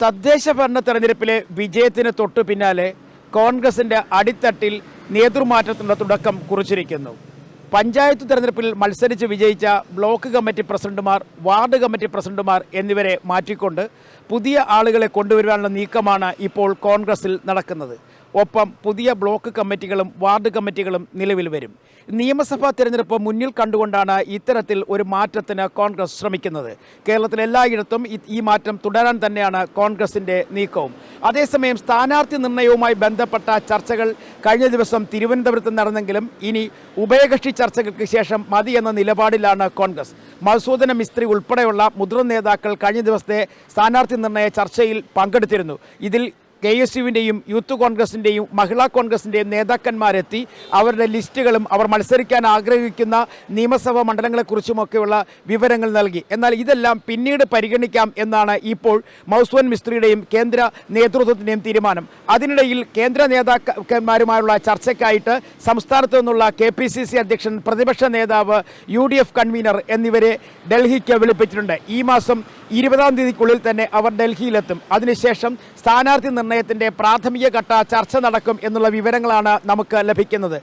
തദ്ദേശ ഭരണ തെരഞ്ഞെടുപ്പിലെ വിജയത്തിന് തൊട്ടു പിന്നാലെ കോൺഗ്രസിൻ്റെ അടിത്തട്ടിൽ നേതൃമാറ്റത്തിനുള്ള തുടക്കം കുറിച്ചിരിക്കുന്നു. പഞ്ചായത്ത് തെരഞ്ഞെടുപ്പിൽ മത്സരിച്ച് വിജയിച്ച ബ്ലോക്ക് കമ്മിറ്റി പ്രസിഡന്റുമാർ, വാർഡ് കമ്മിറ്റി പ്രസിഡന്റുമാർ എന്നിവരെ മാറ്റിക്കൊണ്ട് പുതിയ ആളുകളെ കൊണ്ടുവരുവാനുള്ള നീക്കമാണ് ഇപ്പോൾ കോൺഗ്രസിൽ നടക്കുന്നത്. ഒപ്പം പുതിയ ബ്ലോക്ക് കമ്മിറ്റികളും വാർഡ് കമ്മിറ്റികളും നിലവിൽ വരും. നിയമസഭാ തെരഞ്ഞെടുപ്പ് മുന്നിൽ കണ്ടുകൊണ്ടാണ് ഇത്തരത്തിൽ ഒരു മാറ്റത്തിന് കോൺഗ്രസ് ശ്രമിക്കുന്നത്. കേരളത്തിൽ എല്ലായിടത്തും ഈ മാറ്റം തുടരാൻ തന്നെയാണ് കോൺഗ്രസിൻ്റെ നീക്കവും. അതേസമയം സ്ഥാനാർത്ഥി നിർണയവുമായി ബന്ധപ്പെട്ട ചർച്ചകൾ കഴിഞ്ഞ ദിവസം തിരുവനന്തപുരത്ത് നടന്നെങ്കിലും ഇനി ഉഭയകക്ഷി ചർച്ചകൾക്ക് ശേഷം മതി എന്ന നിലപാടിലാണ് കോൺഗ്രസ്. മധുസൂദന മിസ്ത്രി ഉൾപ്പെടെയുള്ള മുതിർന്ന നേതാക്കൾ കഴിഞ്ഞ ദിവസത്തെ സ്ഥാനാർത്ഥി നിർണയ ചർച്ചയിൽ പങ്കെടുത്തിരുന്നു. ഇതിൽ KSUവിൻ്റെയും യൂത്ത് കോൺഗ്രസിൻ്റെയും മഹിളാ കോൺഗ്രസിൻ്റെയും നേതാക്കന്മാരെത്തി അവരുടെ ലിസ്റ്റുകളും അവർ മത്സരിക്കാൻ ആഗ്രഹിക്കുന്ന നിയമസഭാ മണ്ഡലങ്ങളെക്കുറിച്ചുമൊക്കെയുള്ള വിവരങ്ങൾ നൽകി. എന്നാൽ ഇതെല്ലാം പിന്നീട് പരിഗണിക്കാം എന്നാണ് ഇപ്പോൾ മധുസൂദൻ മിസ്ത്രിയുടെയും കേന്ദ്ര നേതൃത്വത്തിൻ്റെയും തീരുമാനം. അതിനിടയിൽ കേന്ദ്ര നേതാക്കന്മാരുമായുള്ള ചർച്ചയ്ക്കായിട്ട് സംസ്ഥാനത്തു നിന്നുള്ള KPCC അധ്യക്ഷൻ, പ്രതിപക്ഷ നേതാവ്, UDF കൺവീനർ എന്നിവരെ ഡൽഹിക്ക് വിളിപ്പിച്ചിട്ടുണ്ട്. ഈ മാസം 20-ാം തീയതിക്കുള്ളിൽ തന്നെ അവർ ഡൽഹിയിലെത്തും. അതിനുശേഷം സ്ഥാനാർത്ഥി നിർണയത്തിൻ്റെ പ്രാഥമിക ഘട്ട ചർച്ച നടക്കും എന്നുള്ള വിവരങ്ങളാണ് നമുക്ക് ലഭിക്കുന്നത്.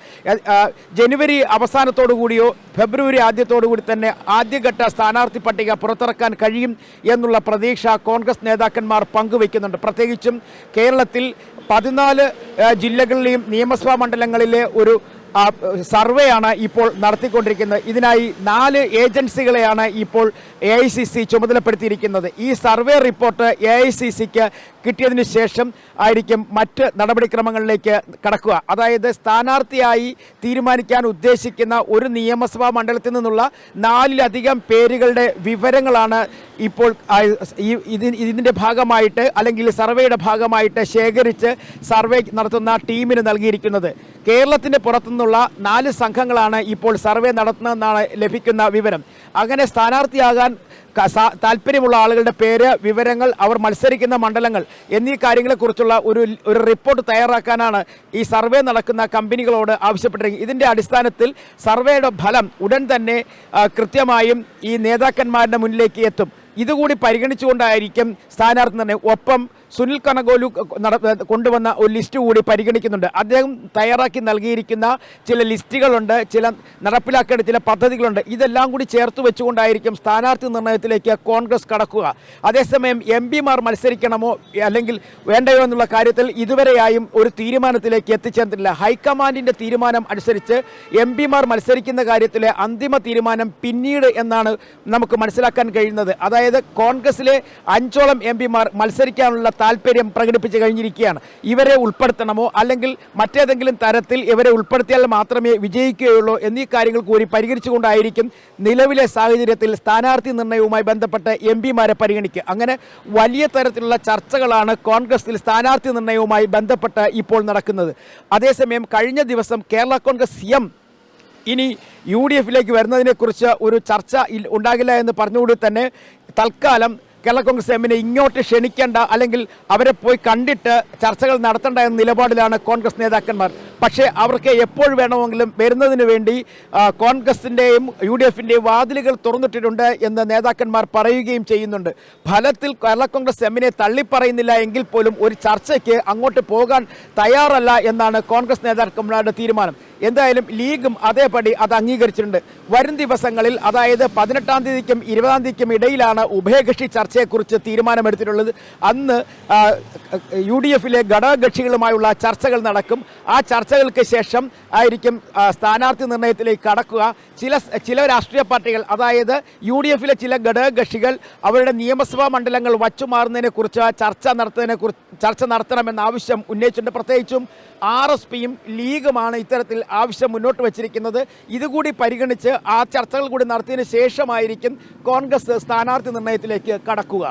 ജനുവരി അവസാനത്തോടു കൂടിയോ ഫെബ്രുവരി ആദ്യത്തോടു കൂടി തന്നെ ആദ്യഘട്ട സ്ഥാനാർത്ഥി പട്ടിക പുറത്തിറക്കാൻ കഴിയും എന്നുള്ള പ്രതീക്ഷ കോൺഗ്രസ് നേതാക്കന്മാർ പങ്കുവയ്ക്കുന്നുണ്ട്. പ്രത്യേകിച്ചും കേരളത്തിൽ 14 ജില്ലകളിലെയും നിയമസഭാ മണ്ഡലങ്ങളിലെ ഒരു സർവേയാണ് ഇപ്പോൾ നടത്തിക്കൊണ്ടിരിക്കുന്നത്. ഇതിനായി 4 ഏജൻസികളെയാണ് ഇപ്പോൾ AICC ചുമതലപ്പെടുത്തിയിരിക്കുന്നത്. ഈ സർവേ റിപ്പോർട്ട് AICCക്ക് കിട്ടിയതിന് ശേഷം ആയിരിക്കും മറ്റ് നടപടിക്രമങ്ങളിലേക്ക് കടക്കുക. അതായത് സ്ഥാനാർത്ഥിയായി തീരുമാനിക്കാൻ ഉദ്ദേശിക്കുന്ന ഒരു നിയമസഭാ മണ്ഡലത്തിൽ നിന്നുള്ള 4-ലധികം പേരുകളുടെ വിവരങ്ങളാണ് ഇപ്പോൾ ഇതിൻ്റെ ഭാഗമായിട്ട് അല്ലെങ്കിൽ സർവേയുടെ ഭാഗമായിട്ട് ശേഖരിച്ച് സർവേ നടത്തുന്ന ടീമിന് നൽകിയിരിക്കുന്നത്. കേരളത്തിൻ്റെ പുറത്തുനിന്നുള്ള 4 സംഘങ്ങളാണ് ഇപ്പോൾ സർവേ നടത്തുന്നതെന്നാണ് ലഭിക്കുന്ന വിവരം. അങ്ങനെ സ്ഥാനാർത്ഥിയാകാൻ താല്പര്യമുള്ള ആളുകളുടെ പേര്, വിവരങ്ങൾ, അവർ മത്സരിക്കുന്ന മണ്ഡലങ്ങൾ എന്നീ കാര്യങ്ങളെക്കുറിച്ചുള്ള ഒരു റിപ്പോർട്ട് തയ്യാറാക്കാനാണ് ഈ സർവേ നടക്കുന്ന കമ്പനികളോട് ആവശ്യപ്പെട്ടിരിക്കുന്നത്. ഇതിൻ്റെ അടിസ്ഥാനത്തിൽ സർവേയുടെ ഫലം ഉടൻ തന്നെ കൃത്യമായും ഈ നേതാക്കന്മാരുടെ മുന്നിലേക്ക് എത്തും. ഇതുകൂടി പരിഗണിച്ചുകൊണ്ടായിരിക്കും സ്ഥാനാർത്ഥി നിർണ്ണയം. ഒപ്പം സുനിൽ കനകോലു കൊണ്ടുവന്ന ഒരു ലിസ്റ്റ് കൂടി പരിഗണിക്കുന്നുണ്ട്. അദ്ദേഹം തയ്യാറാക്കി നൽകിയിരിക്കുന്ന ചില ലിസ്റ്റുകളുണ്ട്, ചില നടപ്പിലാക്കേണ്ട ചില പദ്ധതികളുണ്ട്. ഇതെല്ലാം കൂടി ചേർത്ത് വെച്ചുകൊണ്ടായിരിക്കും സ്ഥാനാർത്ഥി നിർണ്ണയത്തിലേക്ക് കോൺഗ്രസ് കടക്കുക. അതേസമയം MPമാർ മത്സരിക്കണമോ അല്ലെങ്കിൽ വേണ്ടയോ എന്നുള്ള കാര്യത്തിൽ ഇതുവരെയായും ഒരു തീരുമാനത്തിലേക്ക് എത്തിച്ചേർന്നിട്ടില്ല. ഹൈക്കമാൻഡിൻ്റെ തീരുമാനം അനുസരിച്ച് MPമാർ മത്സരിക്കുന്ന കാര്യത്തിലെ അന്തിമ തീരുമാനം പിന്നീട് എന്നാണ് നമുക്ക് മനസ്സിലാക്കാൻ കഴിയുന്നത്. അതായത് കോൺഗ്രസിലെ 5ഓളം MPമാർ മത്സരിക്കാനുള്ള താല്പര്യം പ്രകടിപ്പിച്ച് കഴിഞ്ഞിരിക്കുകയാണ്. ഇവരെ ഉൾപ്പെടുത്തണമോ അല്ലെങ്കിൽ മറ്റേതെങ്കിലും തരത്തിൽ ഇവരെ ഉൾപ്പെടുത്തിയാൽ മാത്രമേ വിജയിക്കുകയുള്ളൂ എന്നീ കാര്യങ്ങൾ കൂടി പരിഹരിച്ചുകൊണ്ടായിരിക്കും നിലവിലെ സാഹചര്യത്തിൽ സ്ഥാനാർത്ഥി നിർണ്ണയവുമായി ബന്ധപ്പെട്ട് MPമാരെ പരിഗണിക്കുക. അങ്ങനെ വലിയ തരത്തിലുള്ള ചർച്ചകളാണ് കോൺഗ്രസിൽ സ്ഥാനാർത്ഥി നിർണ്ണയവുമായി ബന്ധപ്പെട്ട് ഇപ്പോൾ നടക്കുന്നത്. അതേസമയം കഴിഞ്ഞ ദിവസം കേരള കോൺഗ്രസ് CM ഇനി UDFിലേക്ക് വരുന്നതിനെക്കുറിച്ച് ഒരു ചർച്ച ഉണ്ടാകില്ല എന്ന് പറഞ്ഞുകൂടി തന്നെ തൽക്കാലം കേരള കോൺഗ്രസ് എമ്മിനെ ഇങ്ങോട്ട് ക്ഷണിക്കേണ്ട അല്ലെങ്കിൽ അവരെ പോയി കണ്ടിട്ട് ചർച്ചകൾ നടത്തേണ്ട എന്ന നിലപാടിലാണ് കോൺഗ്രസ് നേതാക്കന്മാർ. പക്ഷേ അവർക്ക് എപ്പോൾ വേണമെങ്കിലും വരുന്നതിന് വേണ്ടി കോൺഗ്രസിൻ്റെയും UDFിൻ്റെയും വാതിലുകൾ തുറന്നിട്ടിട്ടുണ്ട് എന്ന് നേതാക്കന്മാർ പറയുകയും ചെയ്യുന്നുണ്ട്. ഫലത്തിൽ കേരള കോൺഗ്രസ് എമ്മിനെ തള്ളിപ്പറയുന്നില്ല എങ്കിൽ പോലും ഒരു ചർച്ചയ്ക്ക് അങ്ങോട്ട് പോകാൻ തയ്യാറല്ല എന്നാണ് കോൺഗ്രസ് നേതാക്കന്മാരുടെ തീരുമാനം. എന്തായാലും ലീഗും അതേപടി അത് അംഗീകരിച്ചിട്ടുണ്ട്. വരും ദിവസങ്ങളിൽ, അതായത് 18-ാം തീയതിക്കും 20-ാം തീയതിക്കും ഇടയിലാണ് ഉഭയകക്ഷി ചർച്ചയെക്കുറിച്ച് തീരുമാനമെടുത്തിട്ടുള്ളത്. അന്ന് UDFിലെ ഘടകകക്ഷികളുമായുള്ള ചർച്ചകൾ നടക്കും. ആ ചർച്ചകൾക്ക് ശേഷം ആയിരിക്കും സ്ഥാനാർത്ഥി നിർണ്ണയത്തിലേക്ക് കടക്കുക. ചില രാഷ്ട്രീയ പാർട്ടികൾ, അതായത് UDFിലെ ചില ഘടകകക്ഷികൾ അവരുടെ നിയമസഭാ മണ്ഡലങ്ങൾ വച്ചുമാറുന്നതിനെക്കുറിച്ച് ചർച്ച നടത്തണമെന്ന ആവശ്യം ഉന്നയിച്ചിട്ടുണ്ട്. പ്രത്യേകിച്ചും RSPയും ലീഗുമാണ് ഇത്തരത്തിൽ ആവശ്യം മുന്നോട്ട് വച്ചിരിക്കുന്നത്. ഇതുകൂടി പരിഗണിച്ച് ആ ചർച്ചകൾ കൂടി നടത്തിയതിന് ശേഷമായിരിക്കും കോൺഗ്രസ് സ്ഥാനാർത്ഥി നിർണ്ണയത്തിലേക്ക് കടക്കുക.